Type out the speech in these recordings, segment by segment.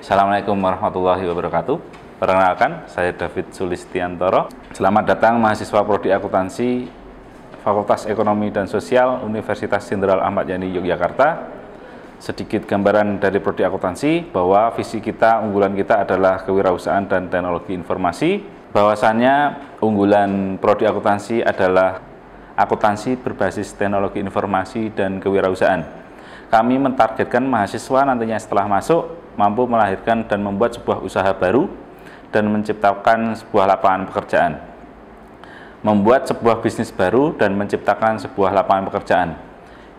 Assalamualaikum warahmatullahi wabarakatuh. Perkenalkan, saya David Sulistiantoro. Selamat datang mahasiswa Prodi Akuntansi Fakultas Ekonomi dan Sosial Universitas Jenderal Ahmad Yani Yogyakarta. Sedikit gambaran dari Prodi Akuntansi bahwa visi kita, unggulan kita adalah kewirausahaan dan teknologi informasi. Bahwasannya unggulan Prodi Akuntansi adalah akuntansi berbasis teknologi informasi dan kewirausahaan. Kami mentargetkan mahasiswa nantinya setelah masuk mampu melahirkan dan membuat sebuah usaha baru dan menciptakan sebuah lapangan pekerjaan. Membuat sebuah bisnis baru dan menciptakan sebuah lapangan pekerjaan.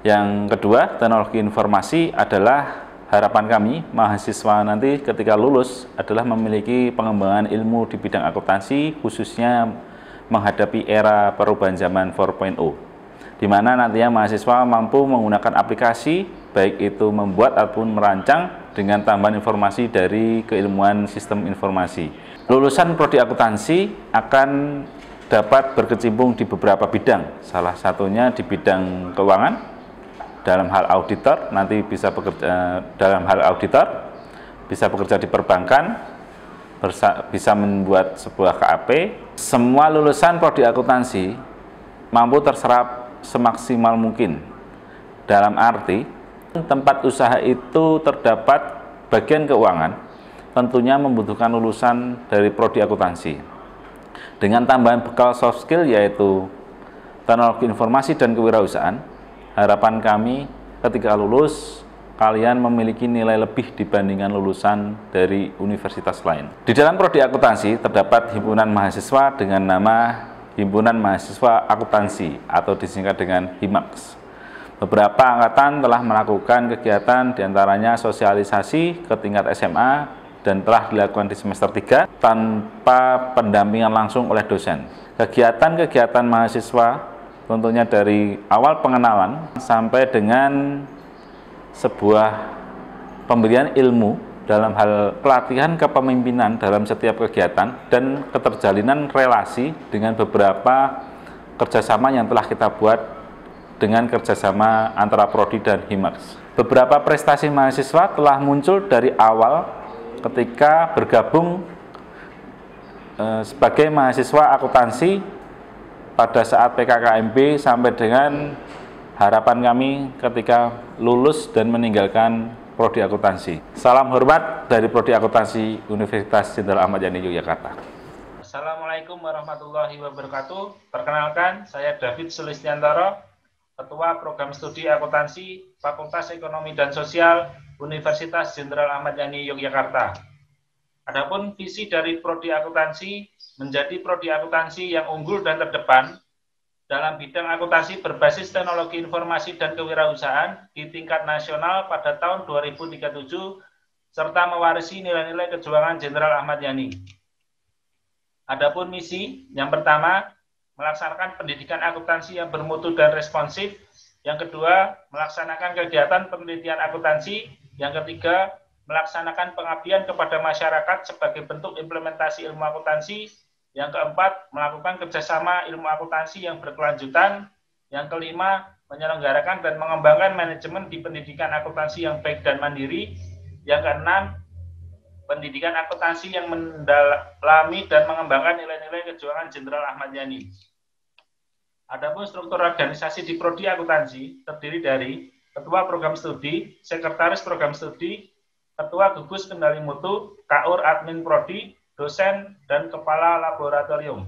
Yang kedua, teknologi informasi adalah harapan kami mahasiswa nanti ketika lulus adalah memiliki pengembangan ilmu di bidang akuntansi, khususnya menghadapi era perubahan zaman 4.0, di mana nantinya mahasiswa mampu menggunakan aplikasi, baik itu membuat ataupun merancang dengan tambahan informasi dari keilmuan sistem informasi. Lulusan Prodi Akuntansi akan dapat berkecimpung di beberapa bidang, salah satunya di bidang keuangan, dalam hal auditor, nanti bisa bekerja dalam hal auditor, bisa bekerja di perbankan, bisa membuat sebuah KAP. Semua lulusan Prodi Akuntansi mampu terserap semaksimal mungkin, dalam arti tempat usaha itu terdapat bagian keuangan, tentunya membutuhkan lulusan dari Prodi Akuntansi dengan tambahan bekal soft skill yaitu teknologi informasi dan kewirausahaan. Harapan kami ketika lulus kalian memiliki nilai lebih dibandingkan lulusan dari universitas lain. Di dalam Prodi Akuntansi terdapat himpunan mahasiswa dengan nama Himpunan Mahasiswa Akuntansi atau disingkat dengan HIMAX. Beberapa angkatan telah melakukan kegiatan diantaranya sosialisasi ke tingkat SMA dan telah dilakukan di semester 3 tanpa pendampingan langsung oleh dosen. Kegiatan-kegiatan mahasiswa tentunya dari awal pengenalan sampai dengan sebuah pemberian ilmu dalam hal pelatihan kepemimpinan dalam setiap kegiatan dan keterjalinan relasi dengan beberapa kerjasama yang telah kita buat dengan kerjasama antara Prodi dan HIMAX. Beberapa prestasi mahasiswa telah muncul dari awal ketika bergabung sebagai mahasiswa akuntansi pada saat PKKMB sampai dengan harapan kami ketika lulus dan meninggalkan Prodi Akuntansi. Salam hormat dari Prodi Akuntansi Universitas Jenderal Ahmad Yani Yogyakarta. Assalamualaikum warahmatullahi wabarakatuh. Perkenalkan, saya David Sulistiantoro, Ketua Program Studi Akuntansi Fakultas Ekonomi dan Sosial Universitas Jenderal Ahmad Yani Yogyakarta. Adapun visi dari Prodi Akuntansi menjadi Prodi Akuntansi yang unggul dan terdepan dalam bidang akuntansi berbasis teknologi informasi dan kewirausahaan di tingkat nasional pada tahun 2037 serta mewarisi nilai-nilai kejuangan Jenderal Ahmad Yani. Adapun misi yang pertama, melaksanakan pendidikan akuntansi yang bermutu dan responsif. Yang kedua, melaksanakan kegiatan penelitian akuntansi. Yang ketiga, melaksanakan pengabdian kepada masyarakat sebagai bentuk implementasi ilmu akuntansi. Yang keempat, melakukan kerjasama ilmu akuntansi yang berkelanjutan. Yang kelima, menyelenggarakan dan mengembangkan manajemen di pendidikan akuntansi yang baik dan mandiri. Yang keenam, pendidikan akuntansi yang mendalami dan mengembangkan nilai-nilai kejuangan Jenderal Ahmad Yani. Adapun struktur organisasi di Prodi Akuntansi terdiri dari Ketua Program Studi, Sekretaris Program Studi, Ketua Gugus Kendali Mutu, Kaur Admin Prodi, dosen, dan Kepala Laboratorium.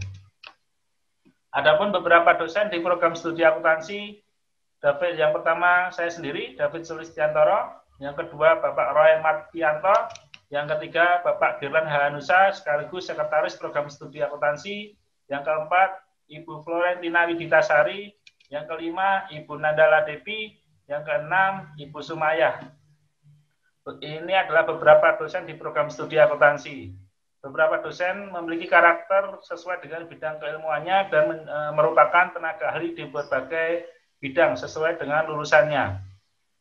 Adapun beberapa dosen di Program Studi Akuntansi, yang pertama saya sendiri, David Sulistiantoro, yang kedua Bapak Roy Martianto, yang ketiga, Bapak Girlan Hanusa, sekaligus Sekretaris Program Studi Akuntansi. Yang keempat, Ibu Florentina Widitasari. Yang kelima, Ibu Nandala Devi. Yang keenam, Ibu Sumayah. Ini adalah beberapa dosen di Program Studi Akuntansi. Beberapa dosen memiliki karakter sesuai dengan bidang keilmuannya dan merupakan tenaga ahli di berbagai bidang sesuai dengan lulusannya.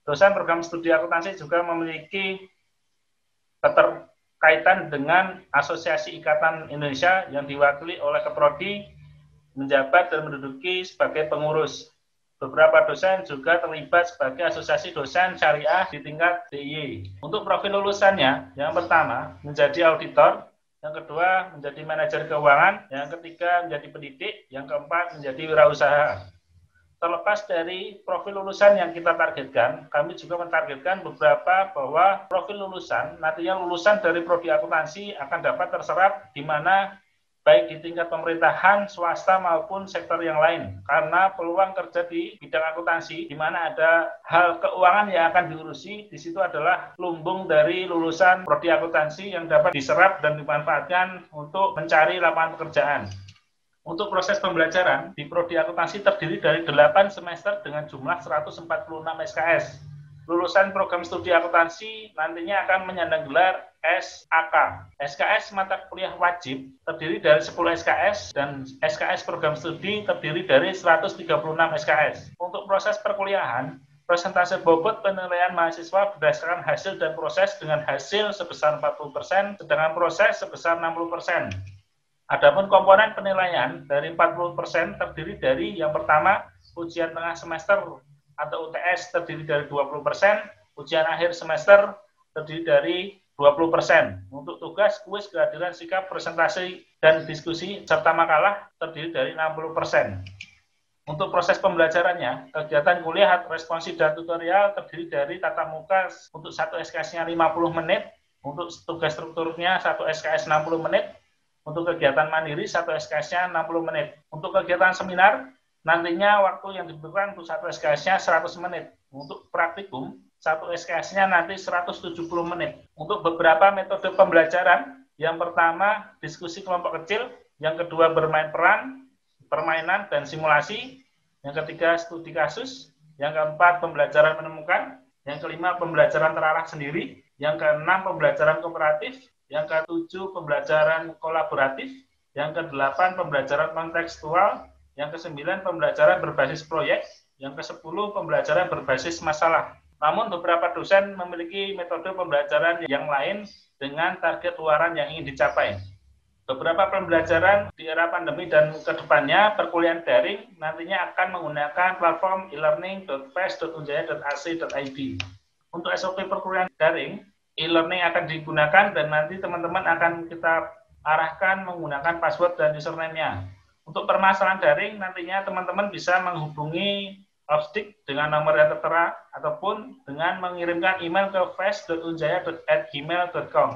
Dosen Program Studi Akuntansi juga memiliki keterkaitan dengan Asosiasi Ikatan Indonesia yang diwakili oleh Keprodi, menjabat dan menduduki sebagai pengurus. beberapa dosen juga terlibat sebagai asosiasi dosen syariah di tingkat DIY. Untuk profil lulusannya, yang pertama menjadi auditor, yang kedua menjadi manajer keuangan, yang ketiga menjadi pendidik, yang keempat menjadi wirausaha. Terlepas dari profil lulusan yang kita targetkan, kami juga mentargetkan beberapa bahwa profil lulusan, nantinya lulusan dari prodi akuntansi akan dapat terserap di mana baik di tingkat pemerintahan, swasta maupun sektor yang lain. Karena peluang kerja di bidang akuntansi, di mana ada hal keuangan yang akan diurusi, di situ adalah lumbung dari lulusan prodi akuntansi yang dapat diserap dan dimanfaatkan untuk mencari lapangan pekerjaan. Untuk proses pembelajaran, di prodi akuntansi terdiri dari 8 semester dengan jumlah 146 SKS. Lulusan program studi akuntansi nantinya akan menyandang gelar SAK. SKS mata kuliah wajib terdiri dari 10 SKS dan SKS program studi terdiri dari 136 SKS. Untuk proses perkuliahan, persentase bobot penilaian mahasiswa berdasarkan hasil dan proses dengan hasil sebesar 40%, sedangkan proses sebesar 60%. Adapun komponen penilaian dari 40% terdiri dari yang pertama, ujian tengah semester atau UTS terdiri dari 20%, ujian akhir semester terdiri dari 20%. Untuk tugas, kuis, kehadiran, sikap, presentasi, dan diskusi, serta makalah terdiri dari 60%. Untuk proses pembelajarannya, kegiatan kuliah, responsif, dan tutorial terdiri dari tatap muka untuk 1 SKS-nya 50 menit, untuk tugas strukturnya 1 SKS 60 menit, untuk kegiatan mandiri 1 SKS-nya 60 menit. Untuk kegiatan seminar, nantinya waktu yang dibutuhkan untuk 1 SKS-nya 100 menit. Untuk praktikum, 1 SKS-nya nanti 170 menit. Untuk beberapa metode pembelajaran, yang pertama diskusi kelompok kecil, yang kedua bermain peran, permainan dan simulasi, yang ketiga studi kasus, yang keempat pembelajaran menemukan, yang kelima pembelajaran terarah sendiri, yang keenam pembelajaran kooperatif, yang ke-7 pembelajaran kolaboratif, yang ke-8 pembelajaran kontekstual, yang ke-9 pembelajaran berbasis proyek, yang ke-10 pembelajaran berbasis masalah. Namun beberapa dosen memiliki metode pembelajaran yang lain dengan target luaran yang ingin dicapai. Beberapa pembelajaran di era pandemi dan kedepannya perkuliahan daring nantinya akan menggunakan platform e-learning.fes.unjaya.ac.id. Untuk SOP perkuliahan daring, e-learning akan digunakan dan nanti teman-teman akan kita arahkan menggunakan password dan username-nya. Untuk permasalahan daring nantinya teman-teman bisa menghubungi Opstik dengan nomor yang tertera ataupun dengan mengirimkan email ke fes.unjaya@gmail.com.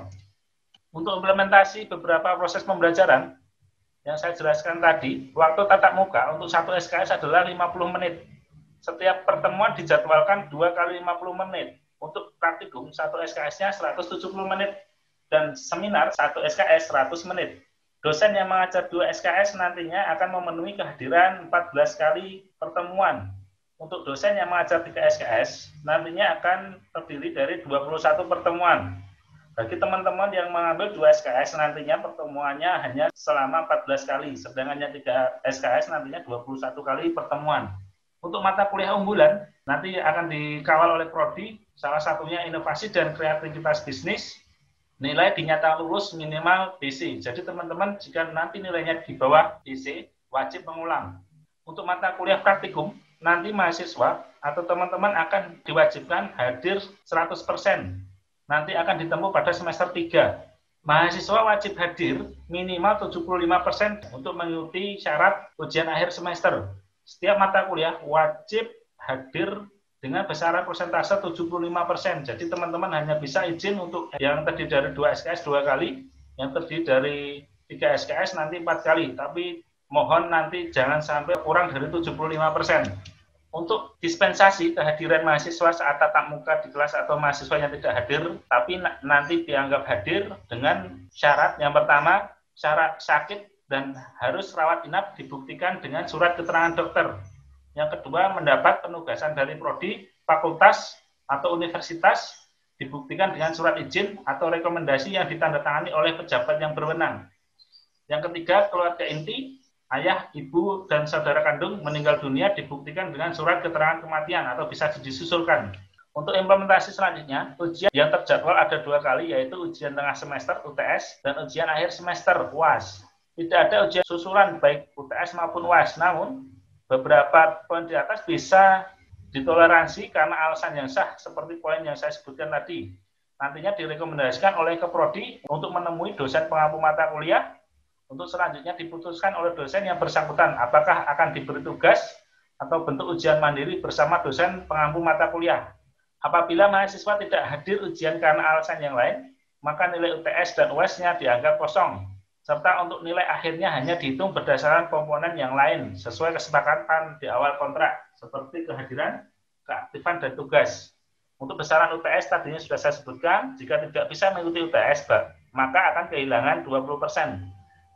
Untuk implementasi beberapa proses pembelajaran yang saya jelaskan tadi, waktu tatap muka untuk 1 SKS adalah 50 menit. Setiap pertemuan dijadwalkan 2 kali 50 menit. Untuk praktikum, 1 SKS-nya 170 menit, dan seminar 1 SKS 100 menit. Dosen yang mengajar 2 SKS nantinya akan memenuhi kehadiran 14 kali pertemuan. Untuk dosen yang mengajar 3 SKS, nantinya akan terdiri dari 21 pertemuan. Bagi teman-teman yang mengambil 2 SKS, nantinya pertemuannya hanya selama 14 kali, sedangkan yang 3 SKS nantinya 21 kali pertemuan. Untuk mata kuliah unggulan, nanti akan dikawal oleh Prodi, salah satunya inovasi dan kreativitas bisnis, nilai dinyatakan lulus minimal DC. Jadi teman-teman jika nanti nilainya di bawah DC, wajib mengulang. Untuk mata kuliah praktikum, nanti mahasiswa atau teman-teman akan diwajibkan hadir 100%. Nanti akan ditempuh pada semester 3. Mahasiswa wajib hadir minimal 75% untuk mengikuti syarat ujian akhir semester. Setiap mata kuliah wajib hadir dengan besaran persentase 75%. Jadi teman-teman hanya bisa izin untuk yang terdiri dari 2 SKS 2 kali, yang terdiri dari 3 SKS nanti 4 kali. Tapi mohon nanti jangan sampai kurang dari 75%. Untuk dispensasi kehadiran mahasiswa saat tatap muka di kelas atau mahasiswa yang tidak hadir, tapi nanti dianggap hadir dengan syarat yang pertama, syarat sakit dan harus rawat inap dibuktikan dengan surat keterangan dokter. Yang kedua, mendapat penugasan dari prodi, fakultas, atau universitas dibuktikan dengan surat izin atau rekomendasi yang ditandatangani oleh pejabat yang berwenang. Yang ketiga, keluarga inti, ayah, ibu, dan saudara kandung meninggal dunia dibuktikan dengan surat keterangan kematian atau bisa disusulkan. Untuk implementasi selanjutnya, ujian yang terjadwal ada 2 kali, yaitu ujian tengah semester UTS dan ujian akhir semester UAS. Tidak ada ujian susulan baik UTS maupun UAS, namun beberapa poin di atas bisa ditoleransi karena alasan yang sah seperti poin yang saya sebutkan tadi. Nantinya direkomendasikan oleh Keprodi untuk menemui dosen pengampu mata kuliah untuk selanjutnya diputuskan oleh dosen yang bersangkutan apakah akan diberi tugas atau bentuk ujian mandiri bersama dosen pengampu mata kuliah. Apabila mahasiswa tidak hadir ujian karena alasan yang lain, maka nilai UTS dan UAS-nya dianggap kosong. Serta untuk nilai akhirnya hanya dihitung berdasarkan komponen yang lain sesuai kesepakatan di awal kontrak seperti kehadiran, keaktifan, dan tugas. Untuk besaran UTS tadinya sudah saya sebutkan, jika tidak bisa mengikuti UTS, maka akan kehilangan 20%.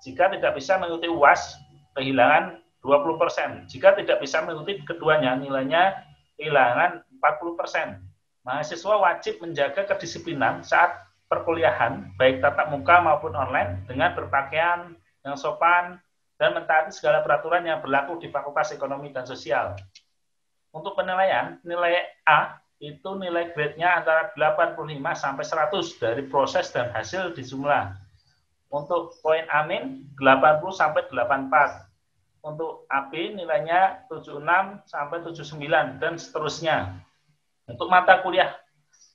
Jika tidak bisa mengikuti UAS, kehilangan 20%. Jika tidak bisa mengikuti keduanya, nilainya kehilangan 40%. Mahasiswa wajib menjaga kedisiplinan saat perkuliahan, baik tatap muka maupun online, dengan berpakaian yang sopan dan mentaati segala peraturan yang berlaku di Fakultas Ekonomi dan Sosial. Untuk penilaian, nilai A itu nilai grade-nya antara 85 sampai 100 dari proses dan hasil di jumlah. Untuk poin A-min 80 sampai 84. Untuk AB nilainya 76 sampai 79 dan seterusnya. Untuk mata kuliah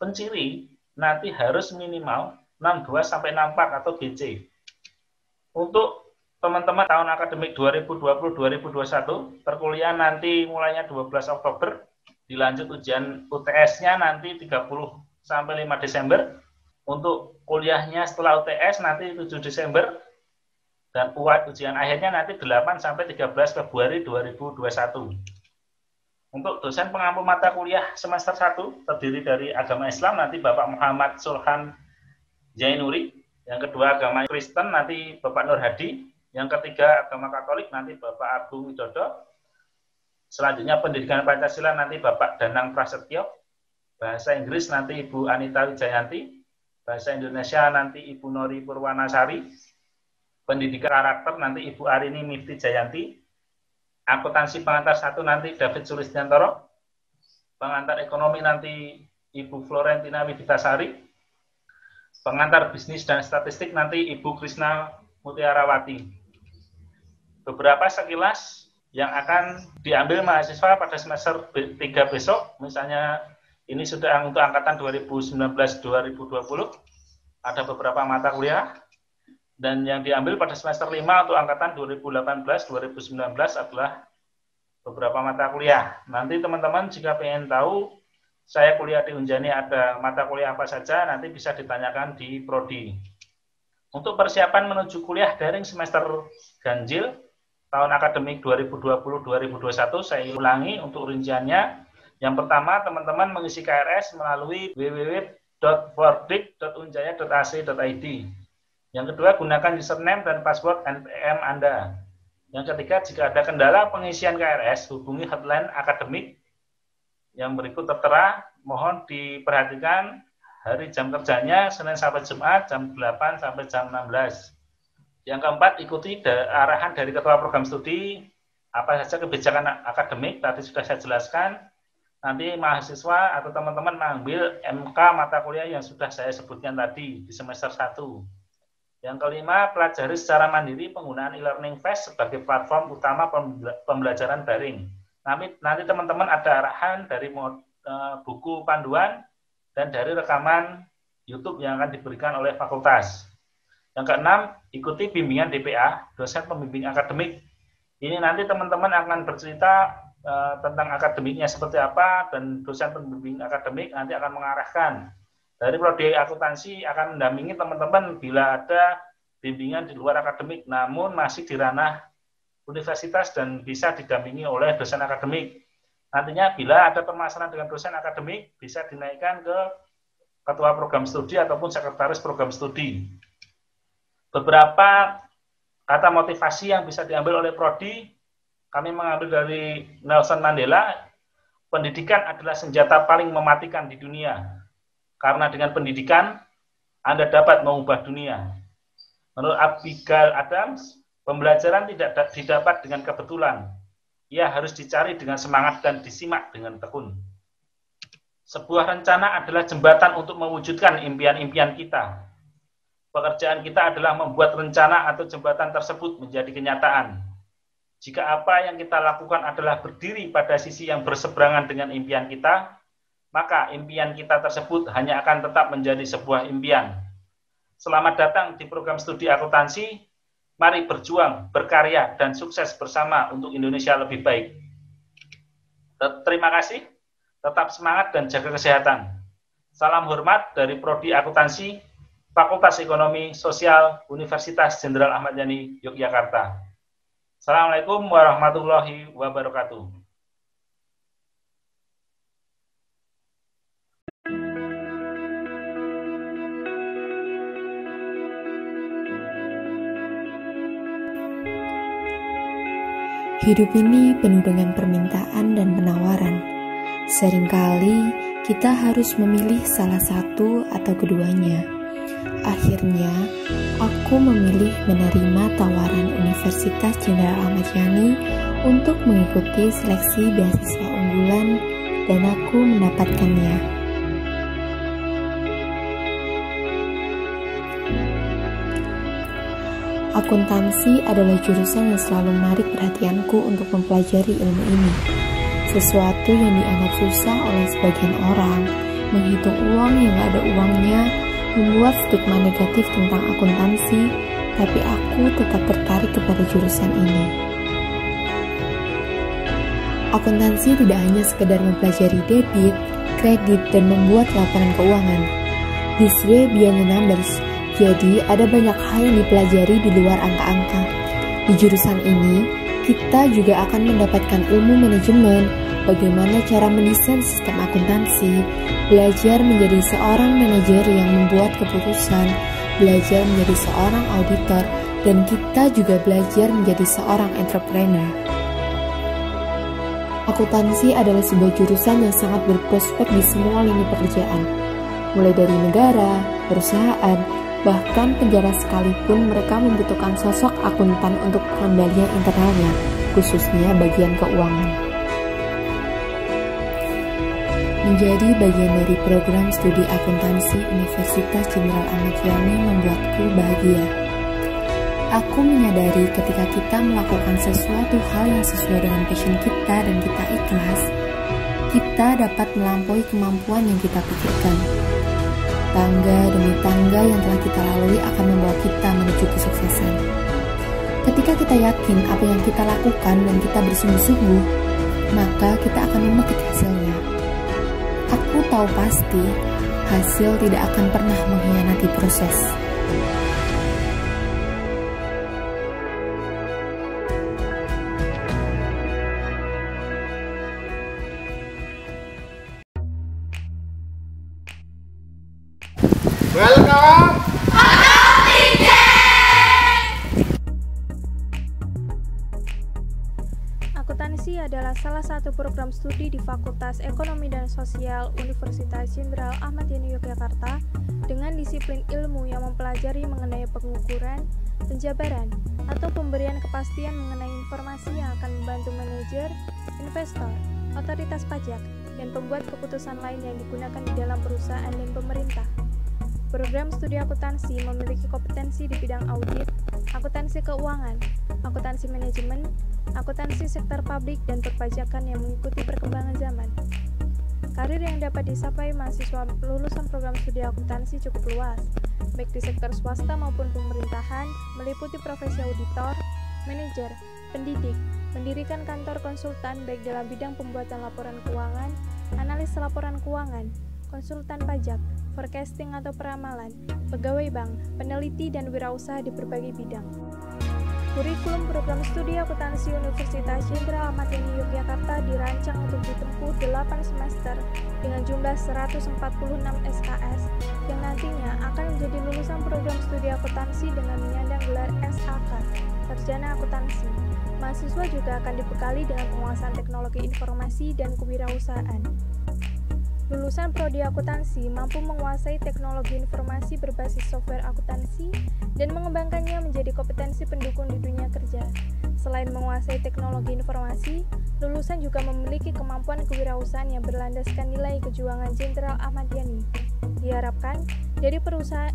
penciri nanti harus minimal 62 sampai 64 atau BC. Untuk teman-teman tahun akademik 2020-2021, perkuliahan nanti mulainya 12 Oktober, dilanjut ujian UTS-nya nanti 30 sampai 5 Desember. Untuk kuliahnya setelah UTS nanti 7 Desember, dan ujian akhirnya nanti 8 sampai 13 Februari 2021. Untuk dosen pengampu mata kuliah semester 1 terdiri dari agama Islam nanti Bapak Muhammad Sulhan Zainuri, yang kedua agama Kristen nanti Bapak Nur Hadi, yang ketiga agama Katolik nanti Bapak Agung Widodo, selanjutnya pendidikan Pancasila nanti Bapak Danang Prasetyo, bahasa Inggris nanti Ibu Anita Wijayanti, bahasa Indonesia nanti Ibu Nori Purwanasari, pendidikan karakter nanti Ibu Arini Mifti Jayanti, akuntansi pengantar 1 nanti David Sulistiantoro, pengantar ekonomi nanti Ibu Florentina Widitasari, pengantar bisnis dan statistik nanti Ibu Krisna Mutiarawati. Beberapa sekilas yang akan diambil mahasiswa pada semester 3 besok, misalnya ini sudah untuk angkatan 2019-2020, ada beberapa mata kuliah. Dan yang diambil pada semester 5 untuk angkatan 2018-2019 adalah beberapa mata kuliah. Nanti teman-teman jika ingin tahu saya kuliah di Unjani ada mata kuliah apa saja, nanti bisa ditanyakan di Prodi. Untuk persiapan menuju kuliah daring semester ganjil tahun akademik 2020-2021, saya ulangi untuk rinciannya. Yang pertama, teman-teman mengisi KRS melalui www.fordik.unjaya.ac.id. Yang kedua, gunakan username dan password NPM Anda. Yang ketiga, jika ada kendala pengisian KRS, hubungi hotline akademik yang berikut tertera. Mohon diperhatikan hari jam kerjanya Senin sampai Jumat jam 8 sampai jam 16. Yang keempat, ikuti arahan dari Ketua Program Studi, apa saja kebijakan akademik, tadi sudah saya jelaskan. Nanti mahasiswa atau teman-teman mengambil MK mata kuliah yang sudah saya sebutkan tadi di semester 1. Yang kelima, pelajari secara mandiri penggunaan e-learning Fest sebagai platform utama pembelajaran daring. Nanti teman-teman ada arahan dari buku panduan dan dari rekaman YouTube yang akan diberikan oleh fakultas. Yang keenam, ikuti bimbingan DPA, dosen pembimbing akademik. Ini nanti teman-teman akan bercerita tentang akademiknya seperti apa, dan dosen pembimbing akademik nanti akan mengarahkan. Dari Prodi Akuntansi akan mendampingi teman-teman bila ada bimbingan di luar akademik, namun masih di ranah universitas dan bisa didampingi oleh dosen akademik. Nantinya bila ada permasalahan dengan dosen akademik, bisa dinaikkan ke Ketua Program Studi ataupun Sekretaris Program Studi. Beberapa kata motivasi yang bisa diambil oleh Prodi, kami mengambil dari Nelson Mandela, pendidikan adalah senjata paling mematikan di dunia. Karena dengan pendidikan, Anda dapat mengubah dunia. Menurut Abigail Adams, pembelajaran tidak didapat dengan kebetulan. Ia harus dicari dengan semangat dan disimak dengan tekun. Sebuah rencana adalah jembatan untuk mewujudkan impian-impian kita. Pekerjaan kita adalah membuat rencana atau jembatan tersebut menjadi kenyataan. Jika apa yang kita lakukan adalah berdiri pada sisi yang berseberangan dengan impian kita, maka impian kita tersebut hanya akan tetap menjadi sebuah impian. Selamat datang di program studi akuntansi. Mari berjuang, berkarya, dan sukses bersama untuk Indonesia lebih baik. Terima kasih, tetap semangat dan jaga kesehatan. Salam hormat dari Prodi Akuntansi, Fakultas Ekonomi Sosial, Universitas Jenderal Ahmad Yani, Yogyakarta. Assalamualaikum warahmatullahi wabarakatuh. Hidup ini penuh dengan permintaan dan penawaran. Seringkali kita harus memilih salah satu atau keduanya. Akhirnya, aku memilih menerima tawaran Universitas Jenderal Ahmad Yani untuk mengikuti seleksi beasiswa unggulan dan aku mendapatkannya. Akuntansi adalah jurusan yang selalu menarik perhatianku untuk mempelajari ilmu ini. Sesuatu yang dianggap susah oleh sebagian orang, menghitung uang yang gak ada uangnya, membuat stigma negatif tentang akuntansi, tapi aku tetap tertarik kepada jurusan ini. Akuntansi tidak hanya sekedar mempelajari debit, kredit, dan membuat laporan keuangan. This way beyond the numbers. Jadi, ada banyak hal yang dipelajari di luar angka-angka. Di jurusan ini, kita juga akan mendapatkan ilmu manajemen, bagaimana cara mendesain sistem akuntansi, belajar menjadi seorang manajer yang membuat keputusan, belajar menjadi seorang auditor, dan kita juga belajar menjadi seorang entrepreneur. Akuntansi adalah sebuah jurusan yang sangat berprospek di semua lini pekerjaan, mulai dari negara, perusahaan, bahkan penjara sekalipun mereka membutuhkan sosok akuntan untuk pengendalian internalnya, khususnya bagian keuangan. Menjadi bagian dari program studi akuntansi Universitas Jenderal Ahmad Yani membuatku bahagia. Aku menyadari ketika kita melakukan sesuatu hal yang sesuai dengan passion kita dan kita ikhlas, kita dapat melampaui kemampuan yang kita pikirkan. Tangga demi tangga yang telah kita lalui akan membawa kita menuju kesuksesan. Ketika kita yakin apa yang kita lakukan dan kita bersungguh-sungguh, maka kita akan memetik hasilnya. Aku tahu pasti, hasil tidak akan pernah mengkhianati proses. Welcome. Akuntansi adalah salah satu program studi di Fakultas Ekonomi dan Sosial Universitas Jenderal Ahmad Yani Yogyakarta dengan disiplin ilmu yang mempelajari mengenai pengukuran, penjabaran, atau pemberian kepastian mengenai informasi yang akan membantu manajer, investor, otoritas pajak, dan pembuat keputusan lain yang digunakan di dalam perusahaan dan pemerintah. Program studi akuntansi memiliki kompetensi di bidang audit, akuntansi keuangan, akuntansi manajemen, akuntansi sektor publik, dan perpajakan yang mengikuti perkembangan zaman. Karir yang dapat dicapai mahasiswa lulusan program studi akuntansi cukup luas, baik di sektor swasta maupun pemerintahan, meliputi profesi auditor, manajer, pendidik, mendirikan kantor konsultan baik dalam bidang pembuatan laporan keuangan, analis laporan keuangan, konsultan pajak, forecasting atau peramalan, pegawai bank, peneliti, dan wirausaha di berbagai bidang. Kurikulum program studi akuntansi Universitas Jenderal Ahmad Yani Yogyakarta dirancang untuk ditempuh 8 semester dengan jumlah 146 SKS yang nantinya akan menjadi lulusan program studi akuntansi dengan menyandang gelar SAK, Sarjana Akuntansi. Mahasiswa juga akan dibekali dengan penguasaan teknologi informasi dan kewirausahaan. Lulusan prodi akuntansi mampu menguasai teknologi informasi berbasis software akuntansi dan mengembangkannya menjadi kompetensi pendukung di dunia kerja. Selain menguasai teknologi informasi, lulusan juga memiliki kemampuan kewirausahaan yang berlandaskan nilai kejuangan Jenderal Ahmad Yani. Diharapkan dari perusahaan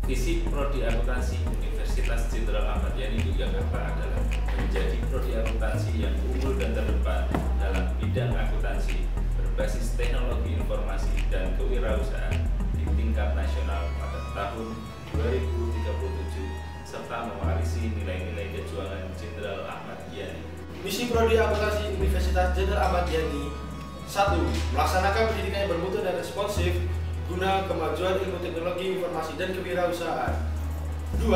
Visi prodi akuntansi Universitas Universitas Jenderal Ahmad Yani Yogyakarta adalah menjadi prodi akuntansi yang unggul dan terdepan dalam bidang akuntansi berbasis teknologi informasi dan kewirausahaan di tingkat nasional pada tahun 2037 serta mewarisi nilai-nilai kejuangan Jenderal Ahmad Yani. Misi Prodi Akuntansi Universitas Jenderal Ahmad Yani: 1. Melaksanakan pendidikan yang bermutu dan responsif guna kemajuan ilmu teknologi informasi dan kewirausahaan. 2.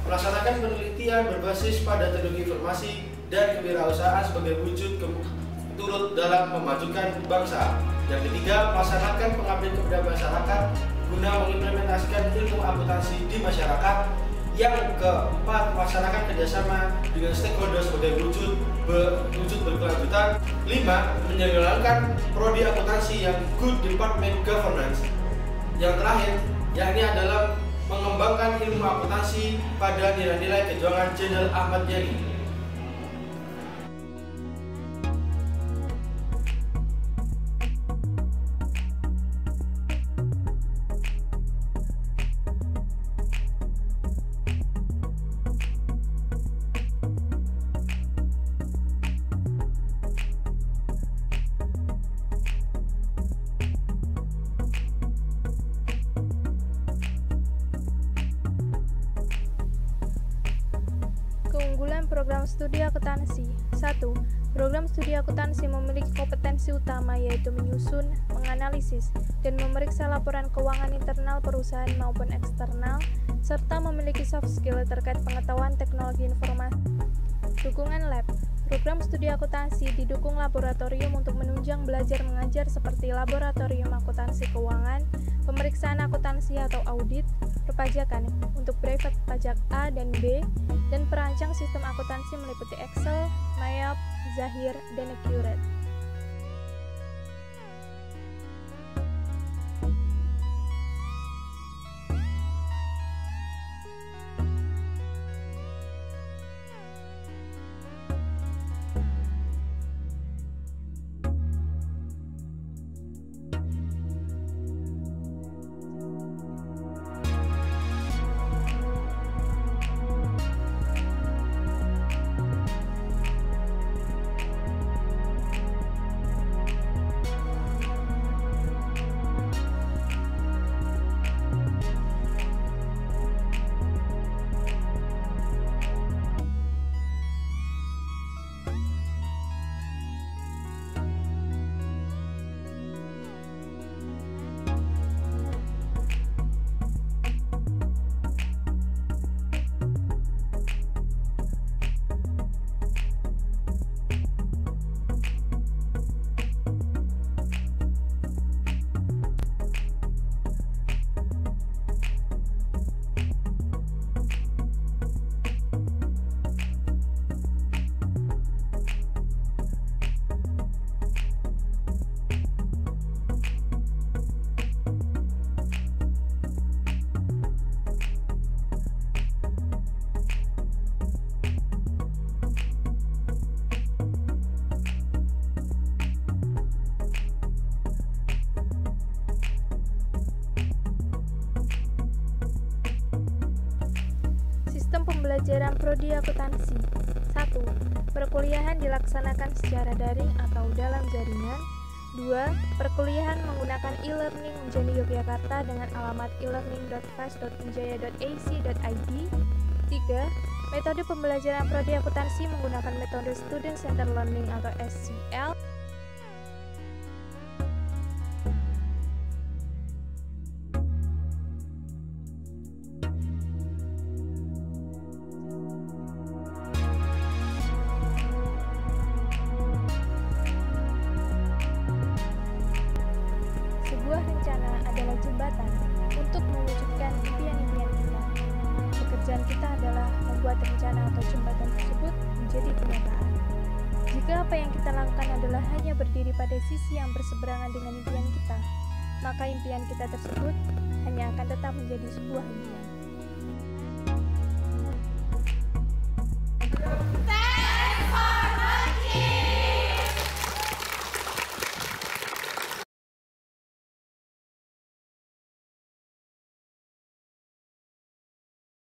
Melaksanakan penelitian berbasis pada teknologi informasi dan kewirausahaan sebagai wujud turut dalam memajukan bangsa. Yang ketiga, melaksanakan pengabdian kepada masyarakat guna mengimplementasikan ilmu akuntansi di masyarakat. Yang keempat, melaksanakan kerjasama dengan stakeholder sebagai wujud berkelanjutan. 5. Menjalankan prodi akuntansi yang good department governance. Yang terakhir, yakni adalah mengembangkan ilmu akuntansi pada nilai-nilai kejuangan Jenderal Ahmad Yani. Keunggulan program studi akuntansi. 1. Program studi akuntansi memiliki kompetensi utama yaitu menyusun, menganalisis, dan memeriksa laporan keuangan internal perusahaan maupun eksternal, serta memiliki soft skill terkait pengetahuan teknologi informasi. Dukungan lab. Program studi akuntansi didukung laboratorium untuk menunjang belajar mengajar seperti laboratorium akuntansi keuangan, pemeriksaan akuntansi atau audit, perpajakan untuk brevet pajak A dan B, dan perancang sistem akuntansi meliputi Excel, Mayap, Zahir, dan Accurate. Pembelajaran prodi akuntansi. 1. Perkuliahan dilaksanakan secara daring atau dalam jaringan. 2. Perkuliahan menggunakan e-learning Unjani Yogyakarta dengan alamat elearning.fas.unjaya.ac.id. 3. Metode pembelajaran prodi akuntansi menggunakan metode Student Centered Learning atau SCL. Sebuah rencana adalah jembatan untuk mewujudkan impian-impian kita. Pekerjaan kita adalah membuat rencana atau jembatan tersebut menjadi kenyataan. Jika apa yang kita lakukan adalah hanya berdiri pada sisi yang berseberangan dengan impian kita, maka impian kita tersebut hanya akan tetap menjadi sebuah impian.